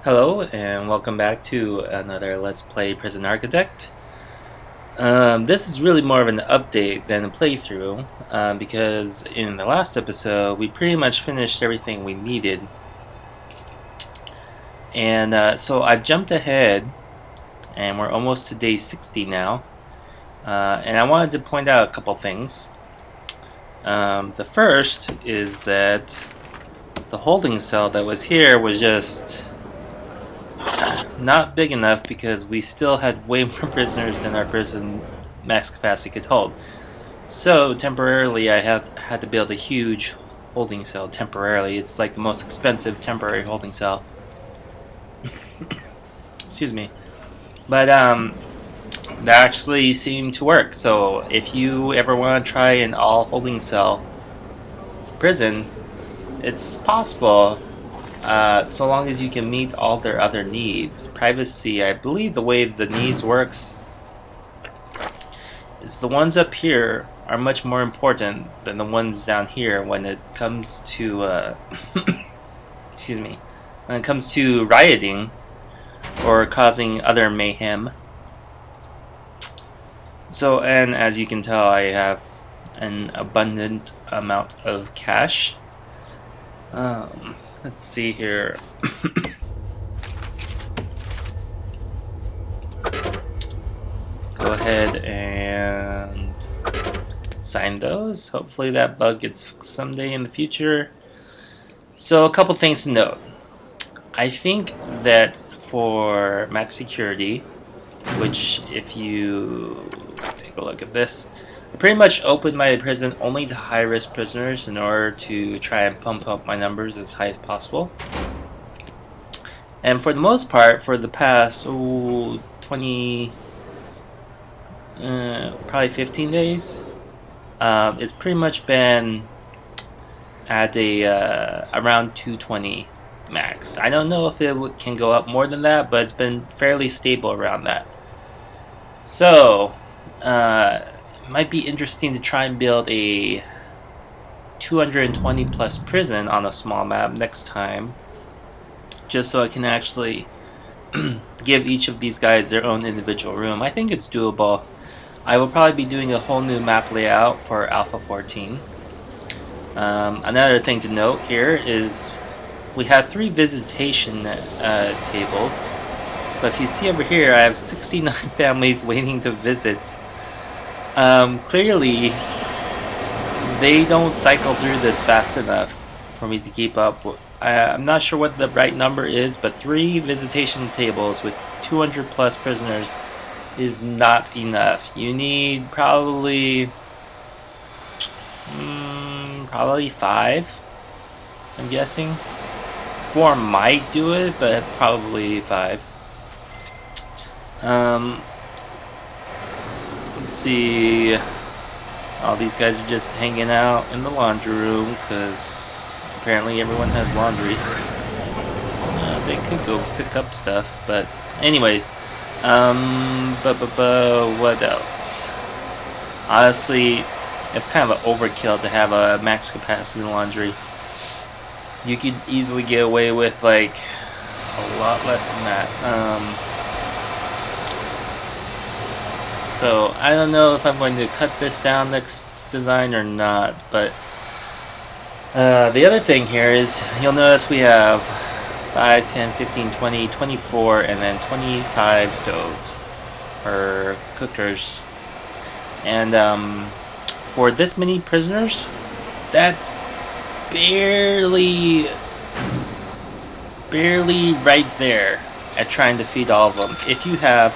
Hello and welcome back to another Let's Play Prison Architect. This is really more of an update than a playthrough because in the last episode we pretty much finished everything we needed. And so I've jumped ahead and we're almost to day 60 now. And I wanted to point out a couple things. The first is that the holding cell that was here was just not big enough because we still had way more prisoners than our prison max capacity could hold. So temporarily I had to build a huge holding cell temporarily. It's like the most expensive temporary holding cell. Excuse me. But that actually seemed to work. So if you ever want to try an all holding cell prison, it's possible. So long as you can meet all their other needs. Privacy, I believe the way the needs works is the ones up here are much more important than the ones down here when it comes to excuse me, when it comes to rioting or causing other mayhem. So, and as you can tell, I have an abundant amount of cash. Let's see here. Go ahead and sign those. Hopefully that bug gets fixed someday in the future. So a couple things to note. I think that for max security, which if you take a look at this, I pretty much opened my prison only to high-risk prisoners in order to try and pump up my numbers as high as possible. And for the most part, for the past 20, probably 15 days, it's pretty much been at a around 220 max. I don't know if it can go up more than that, but it's been fairly stable around that. So, it might be interesting to try and build a 220 plus prison on a small map next time, just so I can actually give each of these guys their own individual room. I think it's doable. I will probably be doing a whole new map layout for Alpha 14. Another thing to note here is we have 3 visitation tables, but if you see over here, I have 69 families waiting to visit. Clearly, they don't cycle through this fast enough for me to keep up. I'm not sure what the right number is, but 3 visitation tables with 200 plus prisoners is not enough. You need probably 5, I'm guessing. 4 might do it, but probably 5. Let's see. All these guys are just hanging out in the laundry room because apparently everyone has laundry. They could go pick up stuff, but anyways. What else? Honestly, it's kind of an overkill to have a max capacity laundry. You could easily get away with like a lot less than that. So I don't know if I'm going to cut this down next design or not, but the other thing here is you'll notice we have 5, 10, 15, 20, 24, and then 25 stoves or cookers. And for this many prisoners, that's barely right there at trying to feed all of them. If you have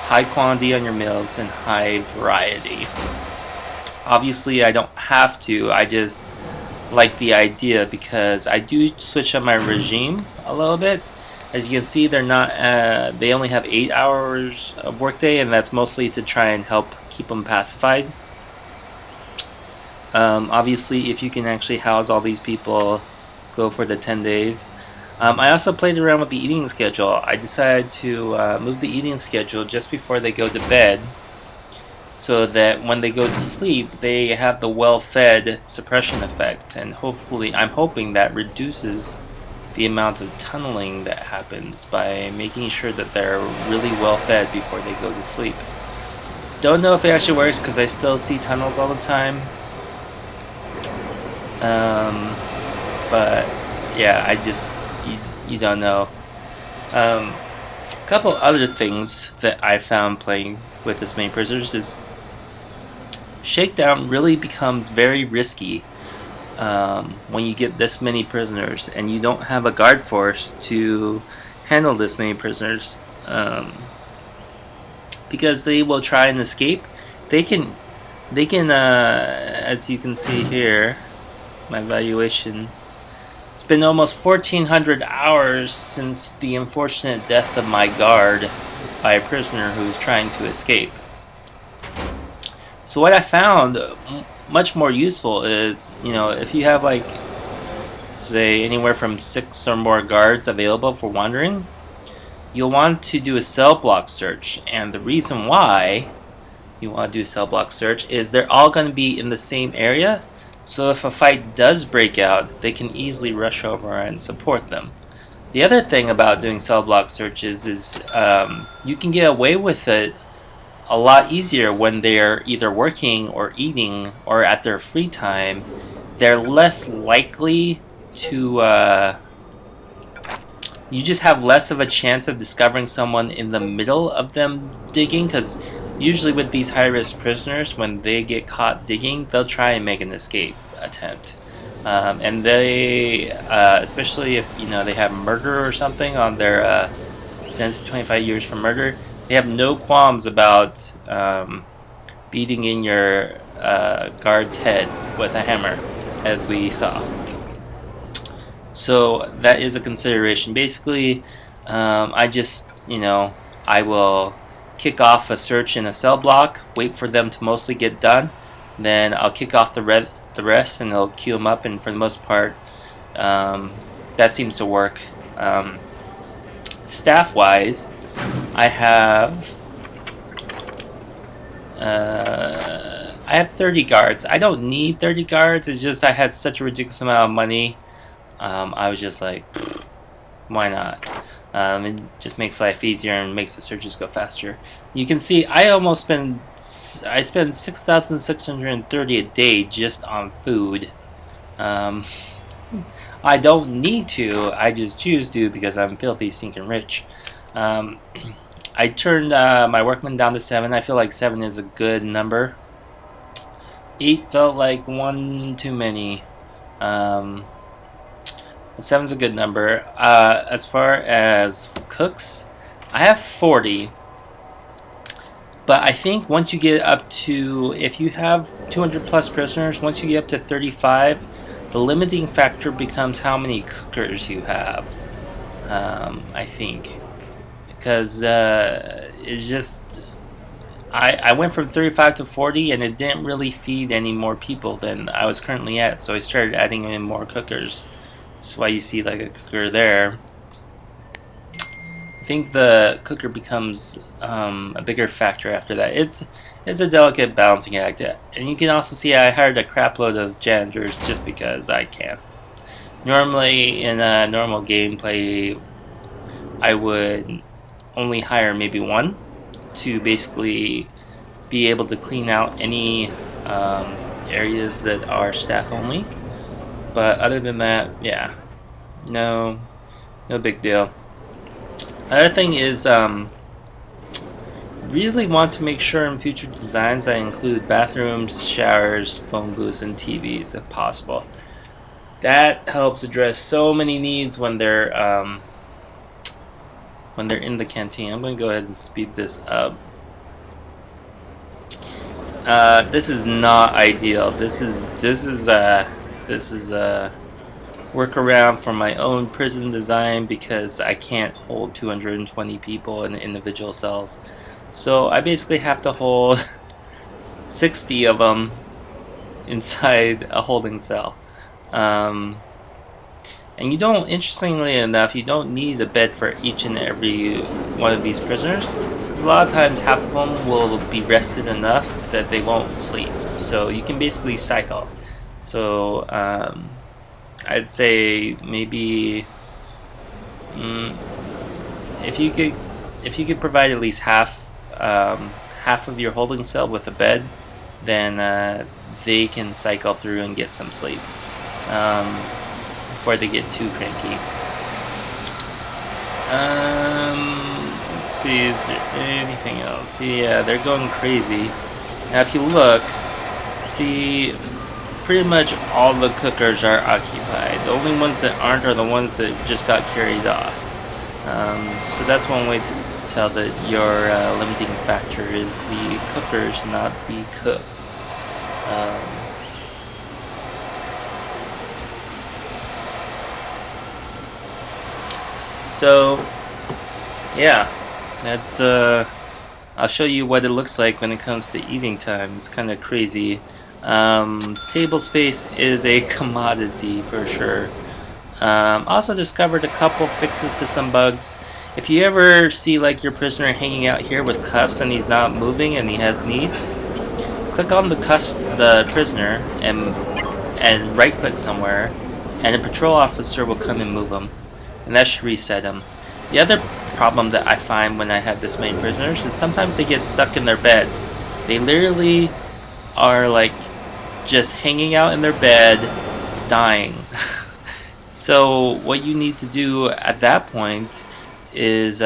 high quantity on your meals and high variety. Obviously, I don't have to. I just like the idea because I do switch up my regime a little bit. As you can see, they're not. They only have 8 hours of workday, and that's mostly to try and help keep them pacified. Obviously, if you can actually house all these people, go for the 10 days. I also played around with the eating schedule. I decided to move the eating schedule just before they go to bed, so that when they go to sleep, they have the well-fed suppression effect, and hopefully, I'm hoping that reduces the amount of tunneling that happens by making sure that they're really well fed before they go to sleep. Don't know if it actually works because I still see tunnels all the time. But yeah, you don't know. A couple other things that I found playing with this many prisoners is Shakedown really becomes very risky when you get this many prisoners and you don't have a guard force to handle this many prisoners, because they will try and escape. They can as you can see here, my valuation, it's been almost 1400 hours since the unfortunate death of my guard by a prisoner who's trying to escape. So what I found much more useful is, if you have like, say, anywhere from 6 or more guards available for wandering, you'll want to do a cell block search. And the reason why you want to do a cell block search is they're all going to be in the same area. So if a fight does break out, they can easily rush over and support them. The other thing about doing cell block searches is you can get away with it a lot easier when they're either working or eating or at their free time. They're less likely to you just have less of a chance of discovering someone in the middle of them digging, because usually with these high-risk prisoners, when they get caught digging, they'll try and make an escape attempt, and they especially if they have murder or something on their sentence to 25 years for murder, they have no qualms about beating in your guard's head with a hammer, as we saw. So that is a consideration. Basically, I just, I will kick off a search in a cell block, wait for them to mostly get done, then I'll kick off the rest and it'll queue them up, and for the most part, that seems to work. Staff-wise, I have 30 guards. I don't need 30 guards. It's just I had such a ridiculous amount of money. I was just like, why not? It just makes life easier and makes the searches go faster. You can see I spend 6,630 a day just on food. I don't need to. I just choose to because I'm filthy stinking rich. I turned my workmen down to 7. I feel like 7 is a good number. 8 felt like one too many. 7's a good number. As far as cooks, I have 40. But I think once you get up to, if you have 200 plus prisoners, once you get up to 35, the limiting factor becomes how many cookers you have. I think. Because it's just, I went from 35 to 40 and it didn't really feed any more people than I was currently at, so I started adding in more cookers. That's why you see like a cooker there. I think the cooker becomes a bigger factor after that. It's a delicate balancing act, and you can also see I hired a crap load of janitors just because I can. Normally in a normal gameplay, I would only hire maybe one to basically be able to clean out any areas that are staff only. But other than that, yeah, no big deal. Another thing is, really want to make sure in future designs I include bathrooms, showers, phone booths, and TVs if possible. That helps address so many needs when they're in the canteen. I'm going to go ahead and speed this up. This is not ideal. This is a workaround for my own prison design because I can't hold 220 people in individual cells. So I basically have to hold 60 of them inside a holding cell. And you don't, interestingly enough, you don't need a bed for each and every one of these prisoners. Because a lot of times half of them will be rested enough that they won't sleep. So you can basically cycle. So I'd say maybe mm, if you could provide at least half of your holding cell with a bed, then they can cycle through and get some sleep before they get too cranky. Let's see, is there anything else? Yeah, they're going crazy. Now if you look, see, pretty much all the cookers are occupied. The only ones that aren't are the ones that just got carried off. So that's one way to tell that your limiting factor is the cookers, not the cooks. So yeah, that's I'll show you what it looks like when it comes to eating time. It's kind of crazy. Table space is a commodity for sure. Also discovered a couple fixes to some bugs. If you ever see like your prisoner hanging out here with cuffs and he's not moving and he has needs, click on the prisoner and right click somewhere, and a patrol officer will come and move him, and that should reset him. The other problem that I find when I have this many prisoners is sometimes they get stuck in their bed. They literally are like just hanging out in their bed, dying. So what you need to do at that point is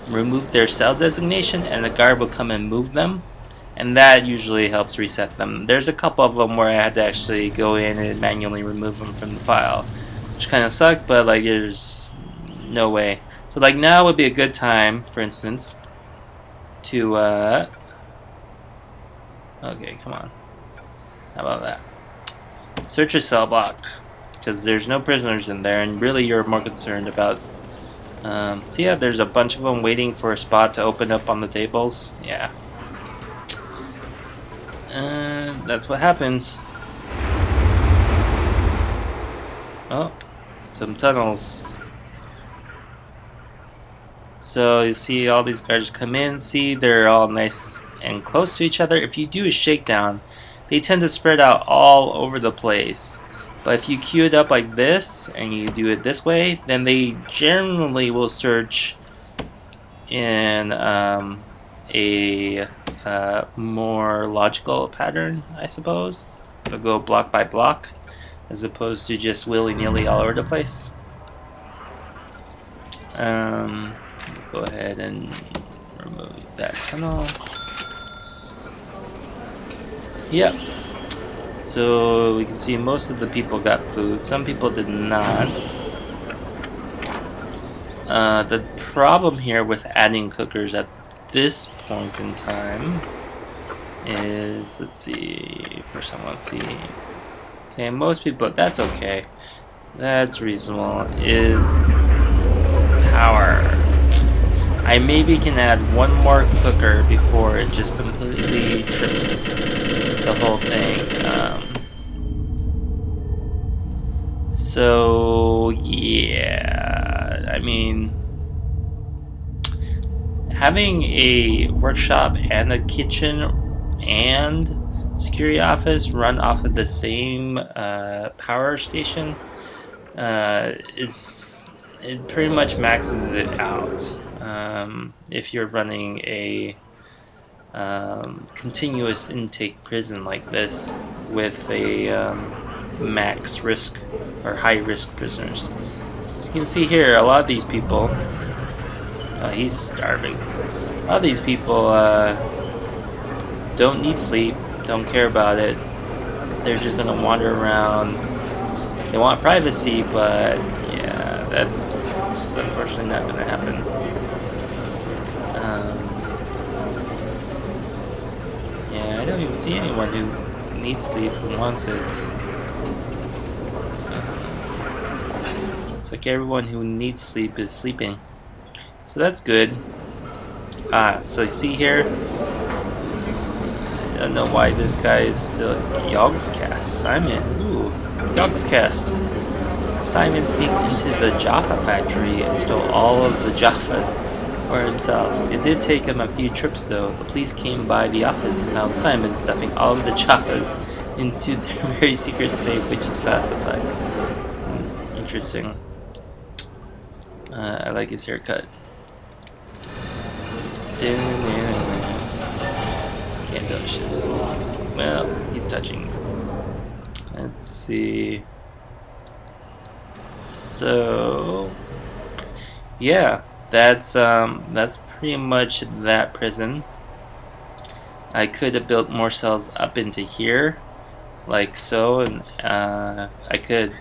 remove their cell designation, and the guard will come and move them, and that usually helps reset them. There's a couple of them where I had to actually go in and manually remove them from the file, which kind of sucked, but like there's no way. So like now would be a good time, for instance, to okay, come on, how about that? Search a cell block, because there's no prisoners in there, and really you're more concerned about so yeah, there's a bunch of them waiting for a spot to open up on the tables. Yeah, that's what happens. Oh, some tunnels. So you see all these guards come in. See, they're all nice and close to each other. If you do a shakedown, they tend to spread out all over the place. But if you queue it up like this, and you do it this way, then they generally will search in a more logical pattern, I suppose. They'll go block by block, as opposed to just willy-nilly all over the place. Go ahead and remove that tunnel. Yep. So we can see most of the people got food. Some people did not. The problem here with adding cookers at this point in time is, let's see, first I want to see. Okay, most people, that's okay. That's reasonable. Is power. I maybe can add one more cooker before it just completely trips the whole thing. So yeah, I mean, having a workshop and a kitchen and security office run off of the same power station it pretty much maxes it out. If you're running a continuous intake prison like this with a max risk or high risk prisoners. As you can see here, a lot of these people, he's starving. A lot of these people don't need sleep, don't care about it. They're just gonna wander around. They want privacy, but yeah, that's unfortunately not gonna happen. Yeah, I don't even see anyone who needs sleep who wants it. It's like everyone who needs sleep is sleeping. So that's good. So you see here, I don't know why this guy is still Yogscast. Simon, ooh, Yogscast. Simon sneaked into the Jaffa factory and stole all of the Jaffas for himself. It did take him a few trips though. The police came by the office and found Simon stuffing all of the Jaffas into their very secret safe, which is classified. Interesting. I like his haircut. Can't touch this. Well, he's touching. Let's see. So, yeah, that's pretty much that prison. I could have built more cells up into here, like so, and I could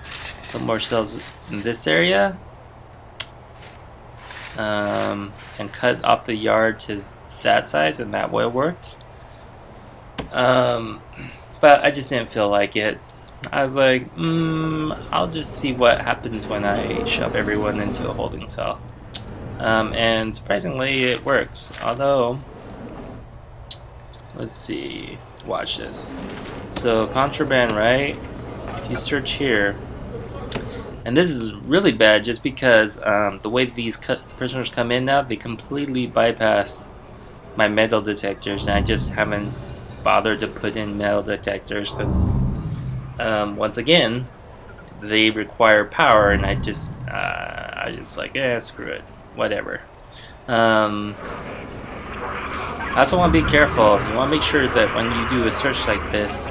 put more cells in this area, and cut off the yard to that size, and that would have worked. But I just didn't feel like it. I was like, I'll just see what happens when I shove everyone into a holding cell. And surprisingly, it works. Although, let's see, watch this. So, contraband, right? If you search here, and this is really bad just because the way these prisoners come in now, they completely bypass my metal detectors, and I just haven't bothered to put in metal detectors because, once again, they require power, and I just like, screw it, whatever. I also want to be careful. You want to make sure that when you do a search like this,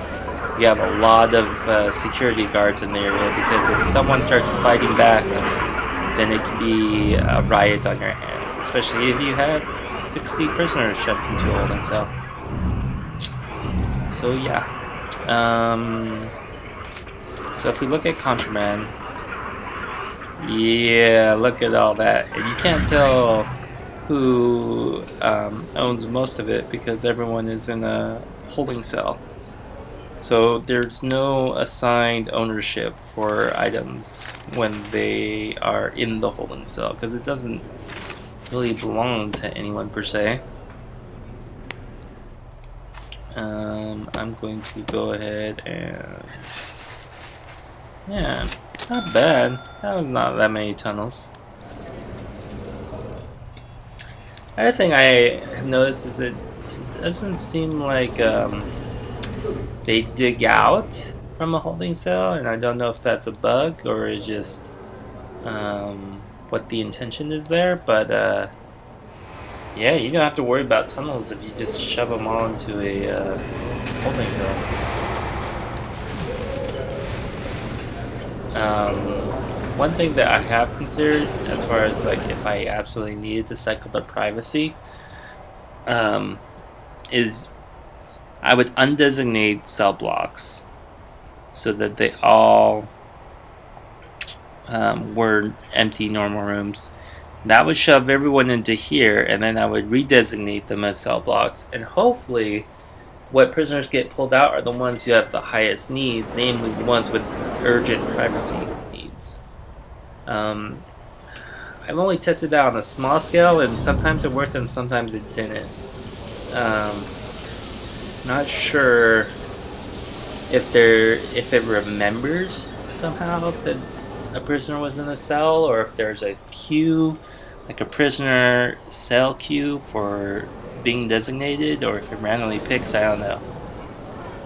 you have a lot of security guards in the area, because if someone starts fighting back, then it can be a riot on your hands, especially if you have 60 prisoners shoved into a holding cell. So yeah. So if we look at contraband, yeah, look at all that. And you can't tell who owns most of it because everyone is in a holding cell. So there's no assigned ownership for items when they are in the holding cell, because it doesn't really belong to anyone per se. I'm going to go ahead and, yeah, not bad. That was not that many tunnels. Other thing I have noticed is it doesn't seem like they dig out from a holding cell, and I don't know if that's a bug or is just what the intention is there, but yeah, you don't have to worry about tunnels if you just shove them all into a holding cell. One thing that I have considered, as far as like if I absolutely needed to cycle the privacy, is I would undesignate cell blocks so that they all were empty normal rooms. That would shove everyone into here, and then I would redesignate them as cell blocks, and hopefully what prisoners get pulled out are the ones who have the highest needs, namely the ones with urgent privacy needs. I've only tested that on a small scale, and sometimes it worked and sometimes it didn't. Not sure if it remembers somehow that a prisoner was in a cell, or if there's a queue, like a prisoner cell queue for being designated, or if it randomly picks, I don't know.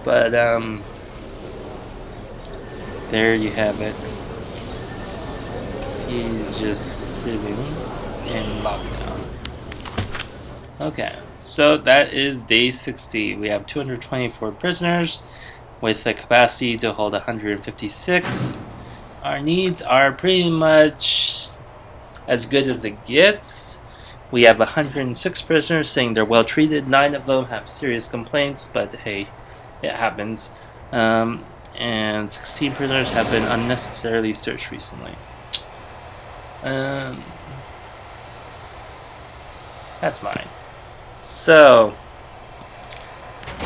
But there you have it. He's just sitting in lockdown. Okay, so that is day 60. We have 224 prisoners with the capacity to hold 156. Our needs are pretty much as good as it gets. We have 106 prisoners saying they're well treated. 9 of them have serious complaints, but hey, it happens. And 16 prisoners have been unnecessarily searched recently. That's fine. So,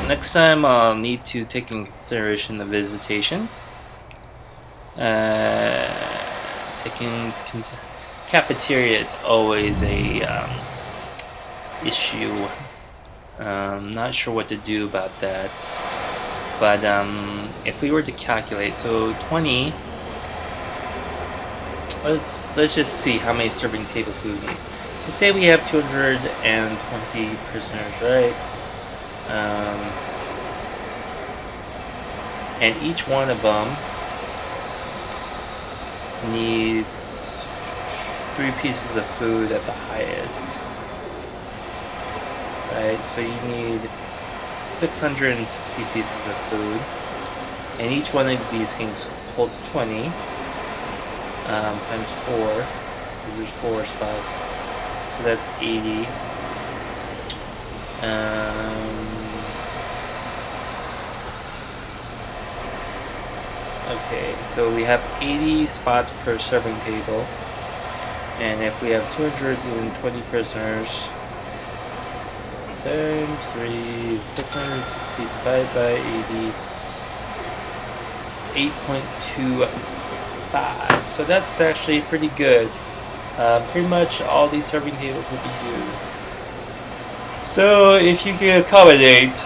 next time I'll need to take in consideration the visitation. Cafeteria is always a issue. Not sure what to do about that. But if we were to calculate, so 20. Let's just see how many serving tables we would need. So say we have 220 prisoners, right? And each one of them needs 3 pieces of food at the highest. Right, so you need 660 pieces of food, and each one of these things holds 20 times 4, because there's 4 spots, so that's 80. Okay, so we have 80 spots per serving table, and if we have 220 prisoners times 3, 660 divided by 80, it's 8.25. So that's actually pretty good. Pretty much all these serving tables will be used. So if you can accommodate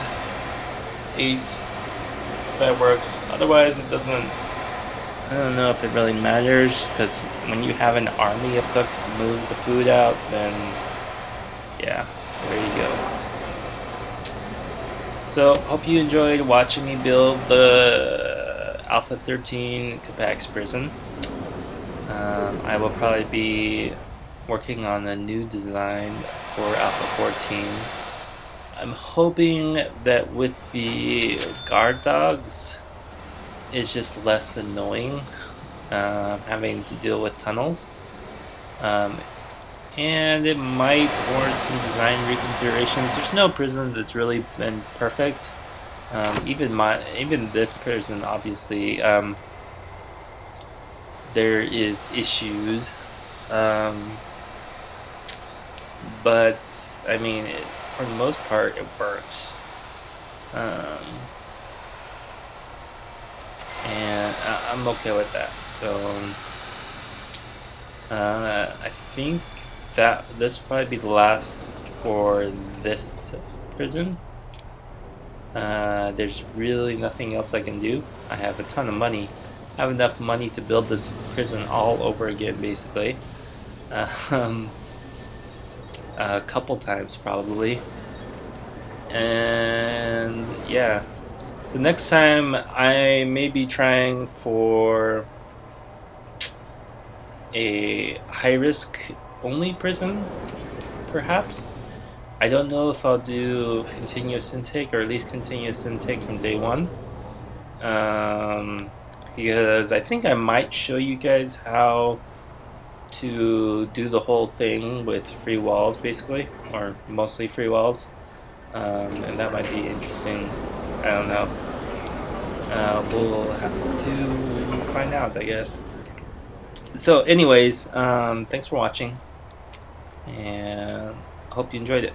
8, that works. Otherwise, it doesn't. I don't know if it really matters, because when you have an army of cooks to move the food out, then yeah, there you go. So, hope you enjoyed watching me build the Alpha 13 Capax prison. I will probably be working on a new design for Alpha 14. I'm hoping that with the guard dogs, it's just less annoying having to deal with tunnels. And it might warrant some design reconsiderations. There's no prison that's really been perfect. Even this prison, obviously, there is issues. But I mean, for the most part, it works. And I'm okay with that. So I think that this will probably be the last for this prison. There's really nothing else I can do. I have a ton of money. I have enough money to build this prison all over again, basically. A couple times probably. And yeah. So next time I may be trying for a high-risk only prison, perhaps. I don't know if I'll do continuous intake, or at least continuous intake from day 1. Because I think I might show you guys how to do the whole thing with free walls, basically, or mostly free walls. And that might be interesting. I don't know. We'll have to find out, I guess. So anyways, thanks for watching, and hope you enjoyed it.